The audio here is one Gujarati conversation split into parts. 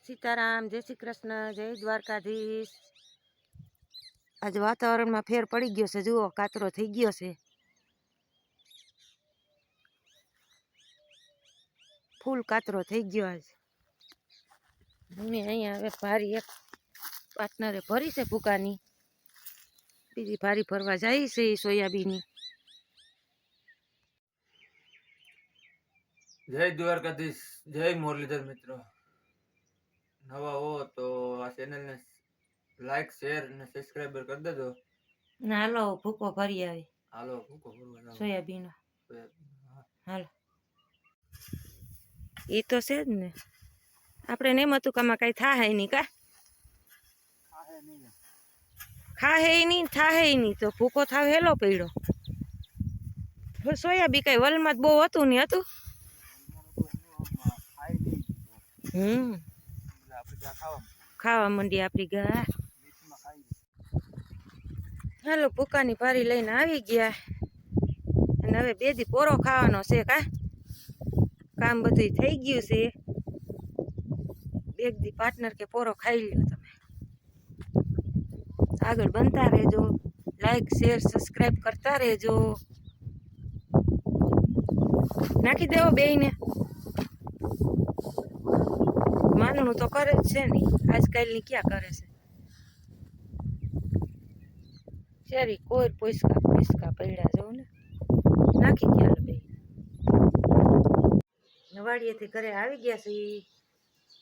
सीताराम, जय श्री कृष्ण, जय द्वारकाधीश। आज वातावरण में फेर पड़ी गयो से, जुओ कातरो थई गयो से। फूल कातरो थई गयो आज। अहींया हवे भारी एक पार्टनरे भरी से फूकानी, बीजी भारी भरवा जाई से सोयाबीन। जय द्वारकाधीश, जय मुरलीधर मित्रों। नवा हो तो आ चैनल ने लाइक शेर ने सब्सक्राइबर कर देजो। हालो फूको भरी आवे। हालो फूको भरवा जाओ सोयाबीन। हालो ई तो छे ज ने। आपणे नेम हतुं के आमां कांई थाहे नहीं का? खाहे नहीं थाहे नहीं तो फूको थाव हेलो पड्यो। सोयाबीन कई वलमां बहु हतुं नहीं हतुं। खावा मंडी आपणी गा। हालो भूकानी भारी लईने आवी गया अने हवे बे दी पोरो खावानो छे का। काम बधुंय थई गयुं छे। एक दी पार्टनर के पोरो खाई ल्यो तमे। आगळ बनता रहेजो, लाइक शेर सब्सक्राइब करता रहेजो। नाखी देवो बेयने। मानणुं तो करे ज छे ने, आजकालनी क्या करे छे। शेरी कोई पुसका पड्या जो ने नाखी गया बे। नवाड़ीएथी घरे आवी गया छे।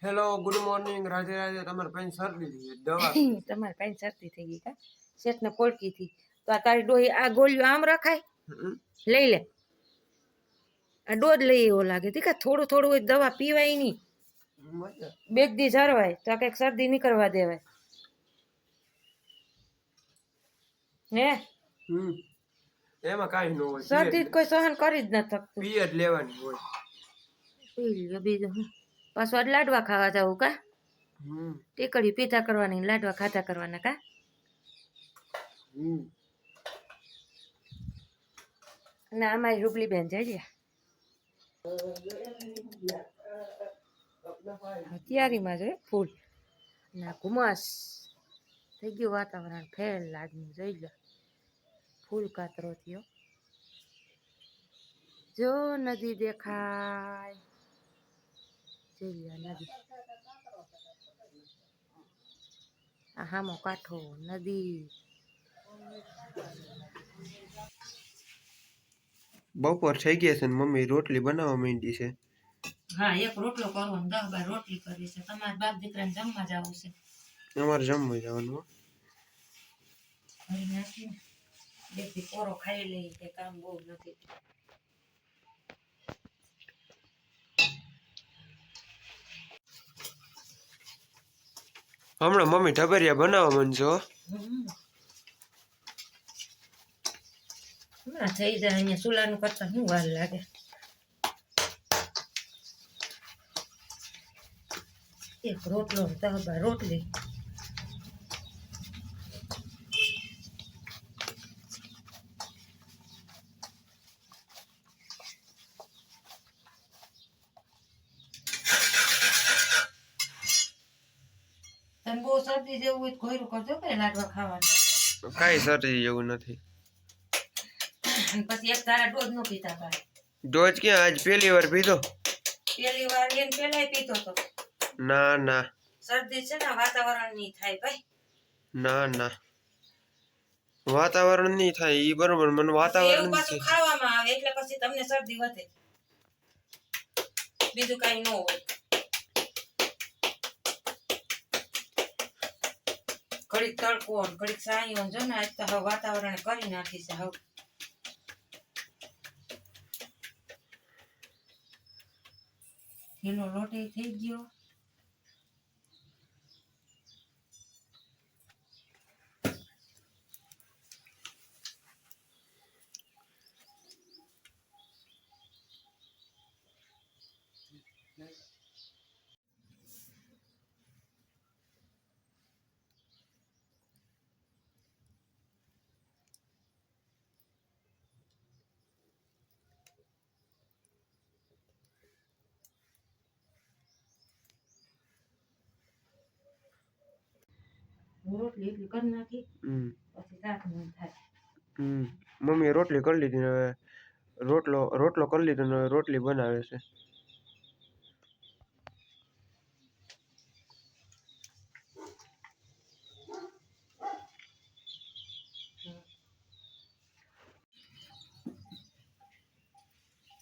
Hello good morning, Radhe Radhe. तमारे पानी सर्दी थी दवा तमारे पानी सर्दी थई गई का? सेठ ने पोड़की थी तो आ तारी डोही आ गोलियो आम रखाय। लई ले आ डोज लई एवो लागे ती का थोड़ू थोड़ू दवा पीवाय नहीं। बेग दी जरवाय तो कईक सर्दी नहीं करवा देवाय ने। एमा काई नो होय। सर्दी कोई सहन करी ज न सकતું। पियत लेवानी होय। पी ल्यो बीजું पाछो आज लाडवा खावा जाऊ का? ટીકડી પીધા કરવાની, લાડવા ખાધા કરવાના का? ના અમારી રૂબલી બેન જઈ તૈયારીમાં છે ફૂલ ના ઘુમાસ થઈ ગયું વાતાવરણ ફેલ આજનું જોઈ લો ફૂલ કાતરો થયો જો નદી દેખાય જોઈ લો નદી આ હામો કાંઠો નદી બપોર થઈ ગયા છે ને મમ્મી રોટલી બનાવવા માંડી છે। હા એક રોટલો કરવો ને 10-12 રોટલી કરવી છે। તમારા બાપ દીકરાને જમવા જાવું છે। અમારે જમવા જવાનું। ઘરે નાખી ને બેથી પોરો ખાઈ લઈ કે કામ બહુ નથી। હમણાં મમ્મી ઢબરિયા બનાવવા માંડજો। ના થઈ જાય અહીંયા ચૂલાનું કરતા શું વાર લાગે। એક રોટલો 10-12 રોટલી તને બહુ શરદી જેવું હોય તો ઘોયરું કરજો કે લાડવા ખાવાનું। કાઈ શરદી જેવું નથી। અને પછી એક તારા ડોઝ નો પીતા પાડે। ડોજ ક્યાં આજ પહેલી વાર પીધો। પેલી વાર એને પેલાય પીતો તો। ના ના શરદી છે ને વાતાવરણ ની થાય ભાઈ। ના ના વાતાવરણ નહીં થાય ઈ બરોબર મને એવું વાતાવરણ પાછું ખાવામાં આવે એટલે પછી તમને શરદી વધે બીજું કાઈ ન હોય। ઘડીક તડકો ઘડીક સાયો જો ને આજ તો હવે વાતાવરણ કરી નાખી છે। હવે ઢીલો લોટ થઈ ગયો। રોટલી એટલી કરી નાખી હમ પછી શાક નું થાય. મમ્મીએ રોટલી કરી લીધી ને હવે રોટલો કરી લીધો ને હવે રોટલી બનાવે છે.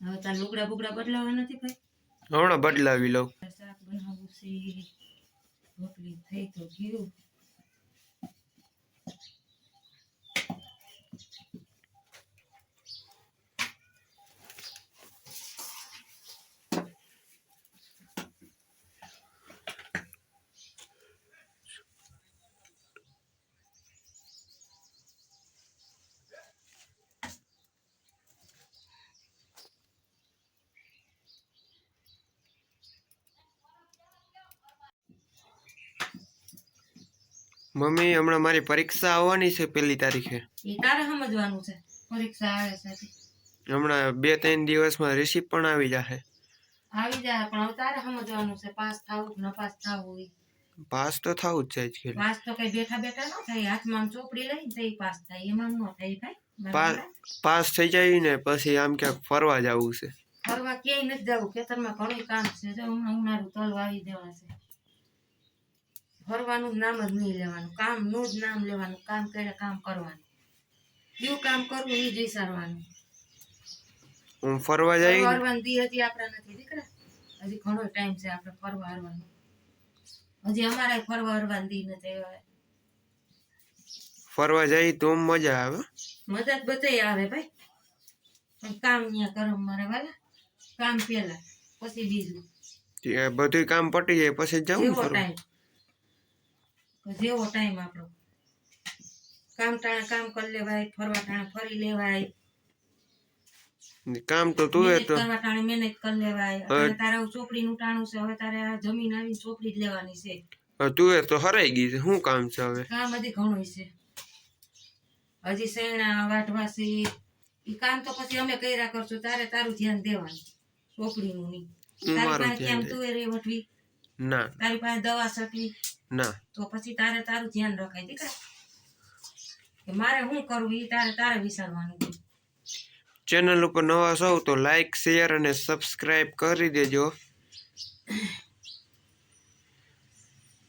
હવે તાર લુગડા બુગડા બદલાવા નથી ભાઈ. હમણાં બદલાવી લઉં. શાક બનાવવું છે, રોટલી થઈ તો ગયું. મમ્મી હમણાં મારી પરીક્ષા આવવાની છે 1 તારીખે. એ તારે સમજવાનું છે પરીક્ષા આવે છે. હમણાં 2-3 દિવસમાં રિસીપ પણ આવી જશે. આવી જાય પણ હવે તારે સમજવાનું છે પાસ થવું કે ન પાસ થવું. પાસ તો થવું જ છે જ. પાસ તો કઈ બેઠા બેઠા ન થાય. હાથમાં આમ ચોપડી લઈને તો પાસ થાય, એમાં ન થાય ભાઈ. પાસ થઈ જાય ને પછી આમ ક્યાંક ફરવા જવું છે. ફરવા ક્યાંય નથી જવું, ખેતરમાં ઘણું કામ છે. જો હમણાં ઉનાળું તલ વાવી દેવા છે. ફરવાનું નામ જ નહીં લેવાનું, કામ નું જ નામ લેવાનું. કામ કરે કામ કરવાનું, કયું કામ કરવું એ જ વિચારવાનું. હું ફરવા જઈ ફરવાનું દી હજી આપડા નથી દીકરા, હજી ઘણો ટાઈમ છે આપણે ફરવા હરવાનો. હજી અમારે ફરવા હરવાનું દી નથી. ફરવા જઈ તો મજા આવે. મજા જ બધે આવે ભાઈ, પણ કામ ન્યા કરો મારે વાલા. કામ પેલા પછી બીજું. બધું કામ પટી જાય પછી જવું. જેવો ટાઈમ આપણો કામ ટાણે કામ કરી લેવાય, ફરવા ટાણે ફરી લેવાય. કામ તો તું મહેનત કરવા ટાણે મહેનત કરી લેવાય. હવે તારે ચોપડી નું ટાણું છે, હવે તારે આ જમીન આવીને ચોપડી જ લેવાની છે. તું તો હરાઈ ગઈ છે, શું કામ છે હવે? કામ હજી ઘણું છે, હજી શેણા વાઢવા છે. એ કામ તો પછી અમે કર્યા કરશું. તારે તારું ધ્યાન દેવાનું, ચોપડી નું નહીં. તારી પાસે કેમ તુવેર વટવી ના, તારી પાસે દવા છટવી ના, તો પછી તારે તારું ધ્યાન રખાય દીકરા. કે મારે શું કરવું એ તારે વિચારવાનું. ચેનલ ઉપર નવા છો તો લાઈક, શેર અને સબસ્ક્રાઇબ કરી દેજો.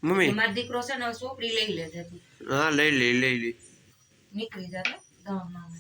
મમ્મી મારો દીકરો છે ને ચોપડી લઈ લેજે તું. હા લઈ નીકળી જા ગામમાં.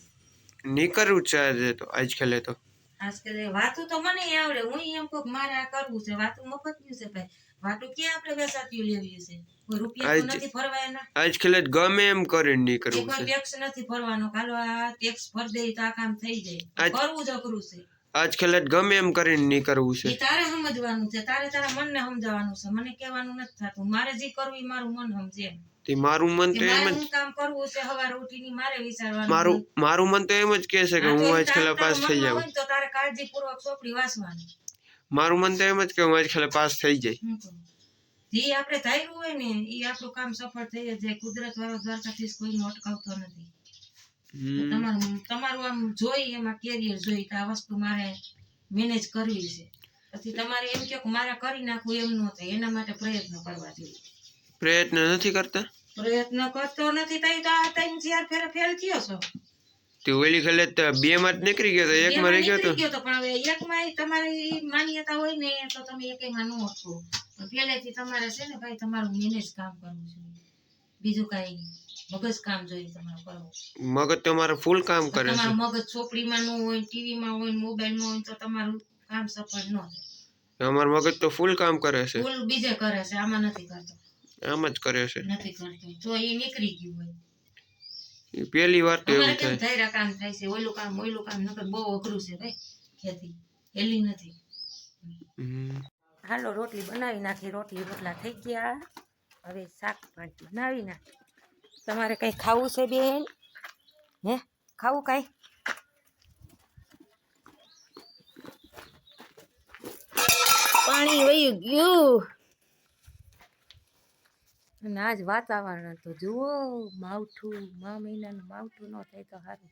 નીકળવું છે આજે તો આજકાલે તો. આજકાલ વાતું તો મને આવડે. હું એમ કહું મારે આ કરવું છે. વાતું મફત નું છે ભાઈ. વાતું ક્યાં આપણે વેસાતી લેવી છે? કોઈ રૂપિયા તો નથી ભરવા એના. આજકાલે ગમે એમ કરીને નીકળવું છે. કોઈ ટેક્સ નથી ભરવાનો. કાલો આ ટેક્સ ભર દે તો આ કામ થઈ જાય. કરવું જ અઘરું છે. આજકાલે ગમે એમ કરીને નીકળવું છે. એ તારે સમજવાનું છે. તારે તારા મનને સમજાવવાનું છે. મને કહેવાનું નથી થતું. મારે જે કરવું એ મારું મન સમજે. તે મારું મન તો એમ જ કામ કરવું છે. સવારે ઉઠીને મારે વિચારવાનું. મારું મન તો એમ જ કહે છે કે હું આજકાલે પાસ થઈ જાઉં. તો તારે કાળજીપૂર્વક ચોપડી વાંચવાની. મારું મન તો એમ જ કે હું આજકાલે પાસ થઈ જાય. જે આપણે ધાર્યું હોય ને એ આપણું કામ સફળ થઈ જાય. કુદરત વાળો દ્વારકાધીશ કોઈને અટકાવતો નથી. તમારું આમ જોઈ એમાં કેરિયર જોઈ કે આ વસ્તુ મારે મેનેજ કરવી છે. પછી તમારે એમ કે મારે કરી નાખવું એમ ન થાય. એના માટે પ્રયત્ન કરવા જોઈએ. પ્રયત્ન નથી કરતા? પ્રયત્ન કરતો નથી તઈ તો આ 3-4 ફેરે ફેલ થયો છો. તે ઓલી ખલે 2 માં જ નીકળી ગયો તો 1 માં રહી ગયો તો. પણ હવે 1 માં તમારી માન્યતા હોય ને તો તમે 1 માં ન અટકો. પણ પહેલેથી તમારે છે ને ભાઈ તમારું મેનેજ કામ કરવું જોઈએ. બીજું કઈ મગજ કામ જોઈએ તમારે કરવું. મગજ તમારું ફૂલ કામ કરે છે. તમારું મગજ ચોપડીમાં ન હોય, ટીવીમાં હોય, મોબાઈલમાં હોય તો તમારું કામ સફળ ન થાય. અમારું મગજ તો ફૂલ કામ કરે છે. ફૂલ બીજે કરે છે, આમાં નથી કરતો. આમ જ કરે છે. નથી કરતો તો એ નીકળી ગયું હોય. પહેલી વાર તો એવું થાય. ધાયરા કામ થાય છે. ઓલું કામ નકર બહુ અઘરું છે ભાઈ. ખેતી એલી નથી. હાલો રોટલી બનાવી નાખી. રોટલા થઈ ગયા. હવે શાક બનાવી નાખી. તમારે કઈ ખાવું છે બેન? હે ખાવું કઈ? પાણી વયું ગયું. અને આજ વાતાવરણ તો જુઓ માવઠું. મહિનાનું માવઠું ન થાય તો સારું.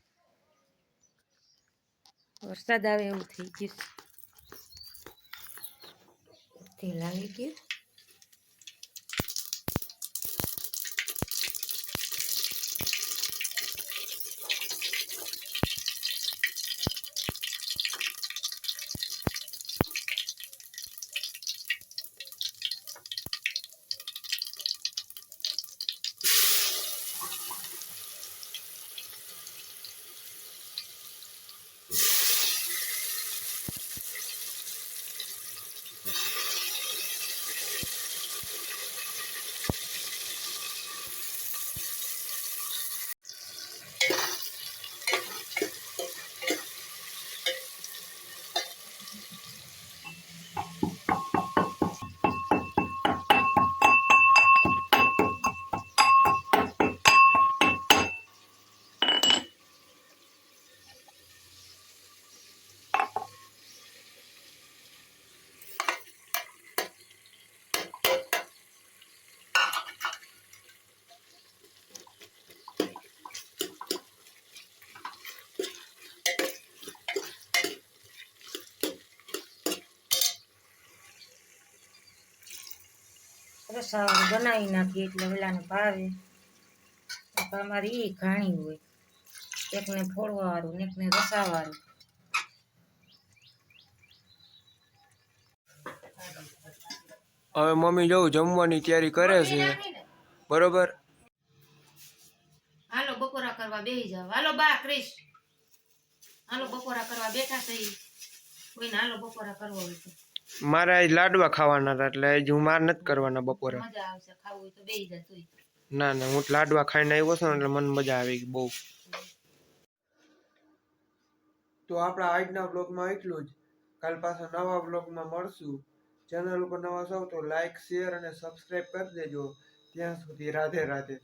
વરસાદ આવે એવું થઈ ગયું. તેલ આવી ગયું. રસાવાળું બનાવી નાખીએ એટલે પેલાને ભાવે. તો અમારે એ ઘાણી હોય, એકને ફોડવાવાળું ને એકને રસાવાળું. હવે મમ્મી જોઉં જમવાની તૈયારી કરે છે, બરોબર. હાલો બપોરા કરવા બેસી જાવ. હાલો બા ક્રિશ, હાલો બપોરા કરવા બેઠા થઈ. કોઈને હાલો બપોરા કરવા હોય તો મારે આજ લાડવા ખાવાના હતા એટલે આજ હું માર નથી કરવાના બપોરે. મજા આવશે. ખાવું હોય તો બેસી જા તુંય. ના ના, હું લાડવા ખાઈને આવ્યો છું ને એટલે મને મજા આવી ગઈ બહુ. તો આપણા આજના બ્લોગમાં એટલું જ. કાલ પાછા નવા બ્લોગમાં મળશું. ચેનલ ઉપર નવા છો તો લાઈક, શેર અને સબસ્ક્રાઇબ કરી દેજો. ત્યાં સુધી રાધે રાધે.